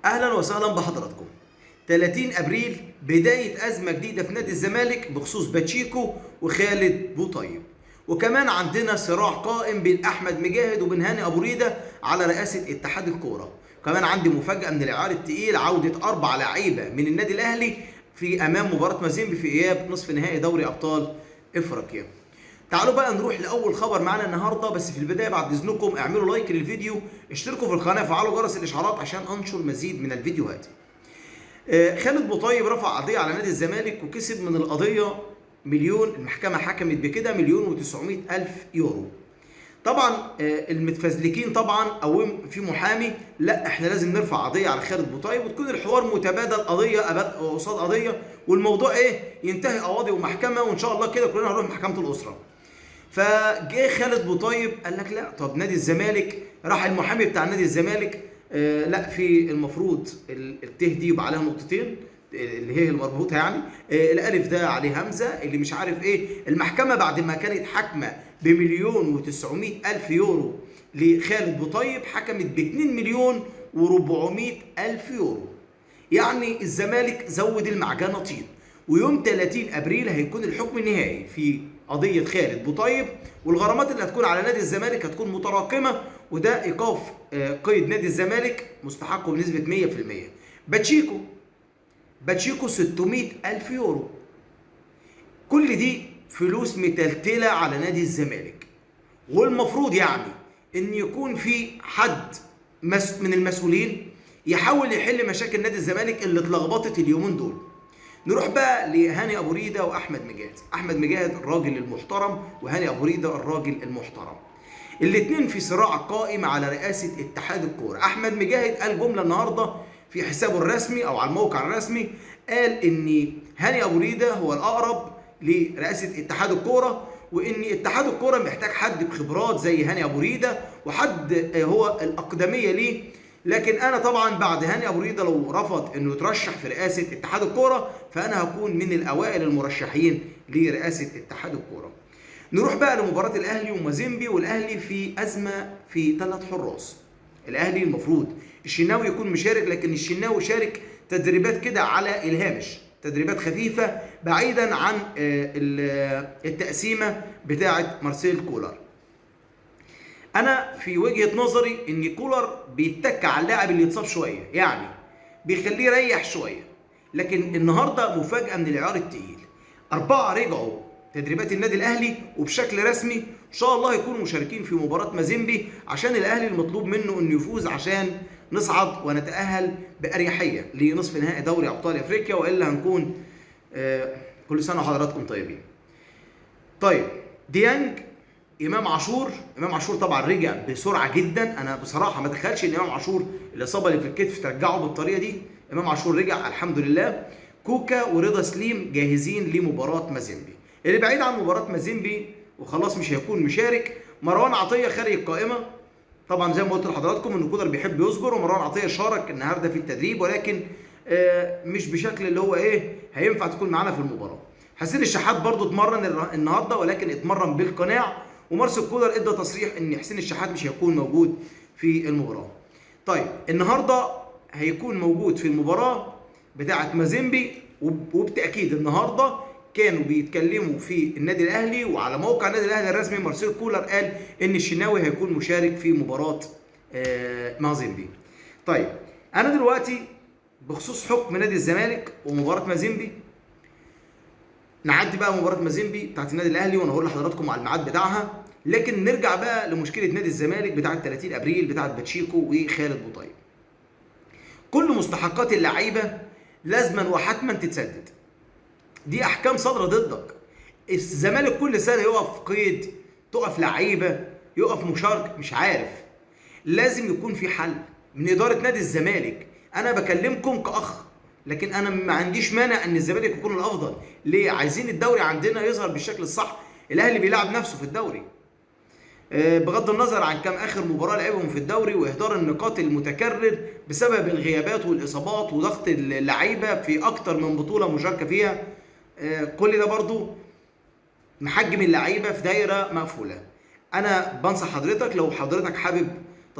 اهلا وسهلا بحضراتكم. 30 ابريل بدايه ازمه جديده في نادي الزمالك بخصوص باتشيكو وخالد بوطيب، وكمان عندنا صراع قائم بين احمد مجاهد وبين هاني ابو ريده على رئاسه اتحاد الكوره. كمان عندي مفاجاه من العيار التقيل، عوده 4 لعيبه من النادي الاهلي في امام مباراه مازيمبي في اياب نصف نهائي دوري ابطال افريقيا. تعالوا بقى نروح لاول خبر معانا النهارده، بس في البدايه بعد اذنكم اعملوا لايك للفيديو، اشتركوا في القناه، فعلوا جرس الاشعارات عشان انشر مزيد من الفيديوهات. خالد بوطيب رفع قضيه على نادي الزمالك وكسب من القضيه مليون. المحكمه حكمت بكده 1,900,000 يورو. طبعا المتفزلكين طبعا او في محامي، لا احنا لازم نرفع قضيه على خالد بوطيب وتكون الحوار متبادل، قضيه قصاد قضيه، والموضوع ينتهي قواضي ومحكمه، وان شاء الله كده كلنا هنروح محكمه الاسره. فجه خالد بوطيب قال لك لا، طب نادي الزمالك، راح المحامي بتاع نادي الزمالك لا، في المفروض الت دي يبقى عليها نقطتين اللي هي المربوطه، يعني الالف ده عليه همزه، اللي مش عارف المحكمه بعد ما كانت حاكمه ب1,900,000 يورو لخالد بوطيب حكمت ب2,400,000 يورو. يعني الزمالك زود المعجنه طين، ويوم 30 ابريل هيكون الحكم النهائي في قضيه خالد بوطيب، والغرامات اللي هتكون على نادي الزمالك هتكون متراكمه، وده ايقاف قيد نادي الزمالك مستحقه بنسبه 100%. باتشيكو 600,000 يورو. كل دي فلوس متلتله على نادي الزمالك، والمفروض يعني ان يكون في حد من المسؤولين يحاول يحل مشاكل نادي الزمالك اللي اتلخبطت اليومين دول. نروح بقى لهاني ابو ريده واحمد مجاهد. احمد مجاهد الراجل المحترم، وهاني ابو ريده الراجل المحترم. الاثنين في صراع قائم على رئاسه اتحاد الكوره. احمد مجاهد قال جمله النهارده في حسابه الرسمي او على الموقع الرسمي، قال ان هاني ابو ريده هو الاقرب لرئاسه اتحاد الكوره، وان اتحاد الكوره محتاج حد بخبرات زي هاني ابو ريده، وحد هو الاقدميه ليه. لكن انا طبعا بعد هاني ابو ريده لو رفض انه يترشح في رئاسه اتحاد الكوره، فانا هكون من الاوائل المرشحين لرئاسه اتحاد الكوره. نروح بقى لمباراه الاهلي ومازيمبي، والاهلي في ازمه في 3 حراس. الاهلي المفروض الشناوي يكون مشارك، لكن الشناوي شارك تدريبات كده على الهامش، تدريبات خفيفه بعيدا عن التقسيمه بتاعه مارسيل كولر. انا في وجهه نظري ان كولر بيتك على اللاعب اللي يتصاب شويه، يعني بيخليه يريح شويه. لكن النهارده مفاجاه من العيار التقيل، 4 رجعوا تدريبات النادي الاهلي وبشكل رسمي، ان شاء الله يكونوا مشاركين في مباراه مازيمبي، عشان الاهلي المطلوب منه انه يفوز عشان نصعد ونتاهل باريحيه لنصف نهائي دوري ابطال افريقيا، والا هنكون كل سنه وحضراتكم طيبين. طيب ديانج، امام عاشور طبعا رجع بسرعه جدا. انا بصراحه ما اتخيلش ان امام عاشور الاصابه اللي في الكتف ترجعه بالطريقه دي. امام عاشور رجع الحمد لله. كوكا ورضا سليم جاهزين لمباراه مازيمبي. اللي بعيد عن مباراه مازيمبي وخلاص مش هيكون مشارك، مروان عطيه خارج القائمه. طبعا زي ما قلت لحضراتكم ان كولر بيحب يصبر، ومروان عطيه شارك النهارده في التدريب، ولكن مش بشكل اللي هو هينفع تكون معانا في المباراه. حسين الشحات برضو اتمرن النهارده، ولكن اتمرن بالقناع، ومارسيل كولر ادى تصريح ان حسين الشحات مش هيكون موجود في المباراه. طيب النهارده هيكون موجود في المباراه بتاعه مازيمبي، وبالتاكيد النهارده كانوا بيتكلموا في النادي الاهلي، وعلى موقع النادي الاهلي الرسمي مارسيل كولر قال ان الشناوي هيكون مشارك في مباراه مازيمبي. طيب انا دلوقتي بخصوص حكم نادي الزمالك ومباراه مازيمبي، نعدي بقى مباراه مازيمبي بتاعت النادي الاهلي وانا هقول لحضراتكم على الميعاد بتاعها، لكن نرجع بقى لمشكله نادي الزمالك بتاعت 30 ابريل بتاعت باتشيكو وخالد بوطيب. كل مستحقات اللعيبه لازما وحتما تتسدد، دي احكام صادره ضدك. الزمالك كل سنه يقف قيد، تقف لعيبه، يقف مشارك، مش عارف. لازم يكون في حل من اداره نادي الزمالك. انا بكلمكم كاخ، لكن انا ما عنديش مانع ان الزمالك يكون الافضل. ليه؟ عايزين الدوري عندنا يظهر بالشكل الصح. الاهلي بيلعب نفسه في الدوري، بغض النظر عن كم اخر مباراه لعبهم في الدوري، واهدار النقاط المتكرر بسبب الغيابات والاصابات وضغط اللعيبه في اكتر من بطوله مشاركه فيها. كل ده برضو محجم اللعيبه في دايره مقفوله. انا بنصح حضرتك، لو حضرتك حابب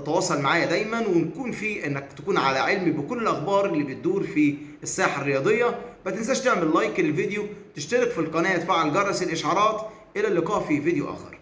تتواصل معايا دايما، ونكون في انك تكون على علم بكل الاخبار اللي بتدور في الساحه الرياضيه. ما تنساش تعمل لايك للفيديو، تشترك في القناه، تفعل جرس الاشعارات. الى اللقاء في فيديو اخر.